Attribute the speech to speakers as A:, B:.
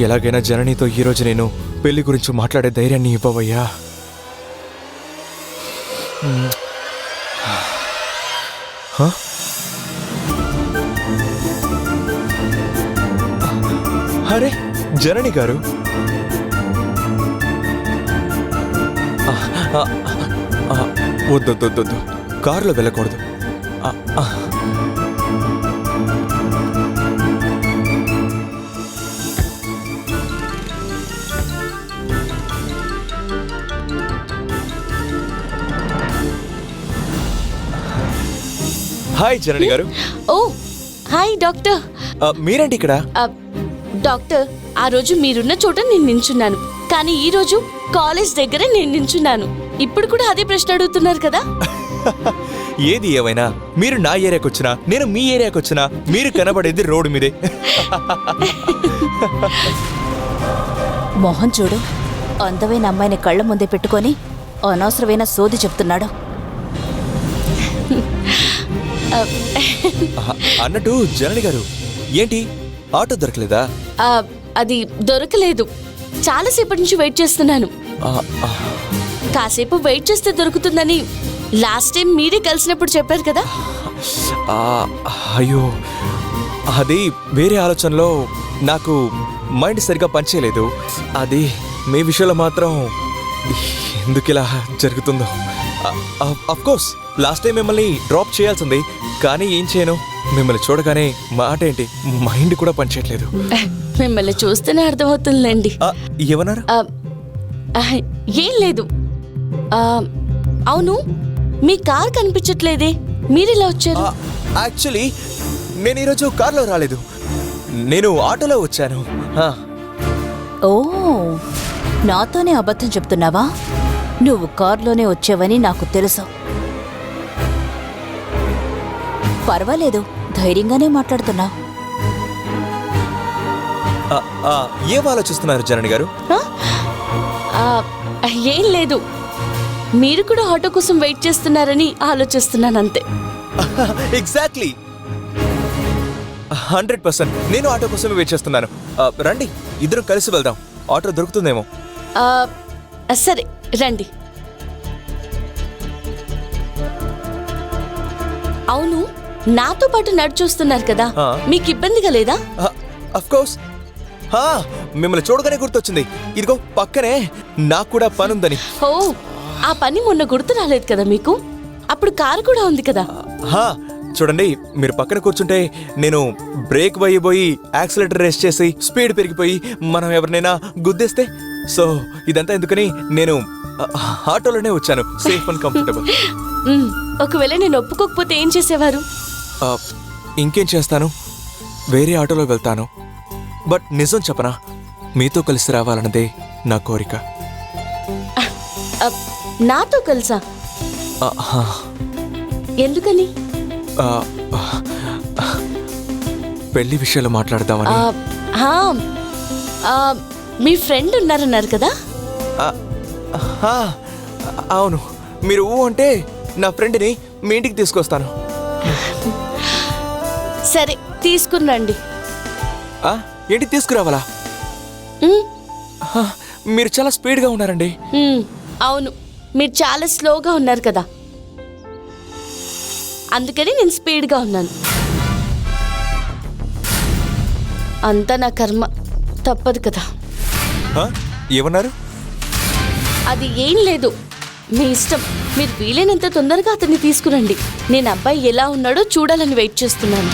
A: ఎలాగైనా జననితో ఈరోజు నేను పెళ్లి గురించి మాట్లాడే ధైర్యాన్ని ఇవ్వవయ్యా. అరే జనని గారు, వద్దు, కారులో వెళ్ళకూడదు. హాయ్ జనని గారు.
B: ఓ హాయ్ డాక్టర్.
A: మీరేంటి ఇక్కడ?
B: డాక్టర్, ఆ రోజు మీరున్న చోట నేను నించున్నాను, కానీ ఈ రోజు కాలేజ్ దగ్గరే నేను నించున్నాను. ఇప్పుడు కూడా అదే ప్రశ్న అడుగుతున్నారు కదా?
A: ఏది ఏమైనా మీరు నా ఏరియాకి వచ్చినా నేను మీ ఏరియాకి వచ్చినా మీరు కనబడేది రోడ్డు మీదే.
C: మోహన్ చూడు, అందమైన అమ్మాయిని కళ్ళ ముందే పెట్టుకొని అనవసరమైన సోది చెప్తున్నాడు.
A: అన్నట్టు జనని గారు, ఏంటి ఆటో దొరకలేదా?
B: అది దొరకలేదు. చాలాసేపటి నుంచి వెయిట్ చేస్తున్నాను. కాసేపు వెయిట్ చేస్తే దొరుకుతుందని లాస్ట్ టైం మీరే కలిసినప్పుడు చెప్పారు కదా.
A: అయ్యో, అది వేరే ఆలోచనలో నాకు మైండ్ సరిగ్గా పనిచేయలేదు. అది మీ విషయంలో మాత్రం ఎందుకు ఇలా జరుగుతుందో. అఫ్కోర్స్ లాస్ట్ టైం మిమ్మల్ని డ్రాప్ చేయాల్సింది, కానీ ఏం చేయను, మిమ్మల్ని చూడగానే మాట ఏంటి మైండ్ కూడా పనిచేయట్లేదు.
B: మిమ్మల్ని చూస్తేనే అర్థమవుతుందండి.
A: ఏమన్నారు?
B: ఏం లేదు. అవును, మీ కార్ కనిపించట్లేదే, మీరెలా వచ్చారు?
A: యాక్చువల్లీ నేను ఈరోజు కార్లో రాలేదు, నేను ఆటోలో వచ్చాను.
C: ఓ, నాతోనే అబద్ధం చెప్తున్నావా? నువ్వు కారులోనే వచ్చావని నాకు తెలుసు. పర్వాలేదు, ధైర్యంగానే మాట్లాడుతున్నా.
A: ఏం ఆలోచిస్తున్నారు జనని గారు?
B: ఏం లేదు, మీరు కూడా ఆటో కోసం వెయిట్ చేస్తున్నారని ఆలోచిస్తున్నాను అంతే.
A: ఎగ్జాక్ట్లీ 100% నేను ఆటో కోసమే వెయిట్ చేస్తున్నాను. రండి, ఇద్దరం కలిసి వెళ్దాం, ఆటో దొరుకుతుందేమో.
B: సరే రండి. అవును, నాతో పాటు నడిచొస్తున్నారు కదా, మీకు ఇబ్బందిగా లేదా?
A: అఫ్కోర్స్, మిమ్మల్ని చూడగానే గుర్తొచ్చింది. ఇదిగో పక్కనే నాకు కూడా పని ఉందని.
B: ఓ, ఆ పని మొన్న గుర్తు రాలేదు కదా మీకు? అప్పుడు కారు కూడా ఉంది కదా.
A: చూడండి, మీరు పక్కన కూర్చుంటే నేను బ్రేక్ వేయబోయి యాక్సిలేటర్ రేస్ చేసి స్పీడ్ పెరిగిపోయి మనం ఎవరినైనా గుద్దేస్తే, సో ఇదంతా ఎందుకని నేను ఆటోలోనే వచ్చాను, సేఫ్ అండ్ కంఫర్టబుల్.
B: ఒకవేళ నేను ఒప్పుకోకపోతే ఏం చేసేవారు?
A: ఇంకేం చేస్తాను, వేరే ఆటోలో వెళ్తాను. బట్ నిజం చెప్పనా, మీతో కలిసి రావాలన్నదే నా కోరిక.
B: నాతో కలిసా? ఎందుకని?
A: పెళ్లి విషయాలు మాట్లాడదామని.
B: మీ ఫ్రెండ్ ఉన్నారన్నారు కదా?
A: అవును, మీరు అంటే నా ఫ్రెండ్ని మీ ఇంటికి తీసుకొస్తాను.
B: సరే, తీసుకురండి.
A: ఏంటి తీసుకురావాలా? మీరు చాలా స్పీడ్గా ఉన్నారండి.
B: అవును, మీరు చాలా స్లోగా ఉన్నారు కదా, అందుకని నేను స్పీడ్గా ఉన్నాను. అంతా నా కర్మ, తప్పదు కదా.
A: ఏమన్నారు?
B: అది ఏం లేదు, మీ ఇష్టం. మీరు వీలైనంత తొందరగా అతన్ని తీసుకురండి. నేను అబ్బాయి ఎలా ఉన్నాడో చూడాలని వెయిట్ చేస్తున్నాను.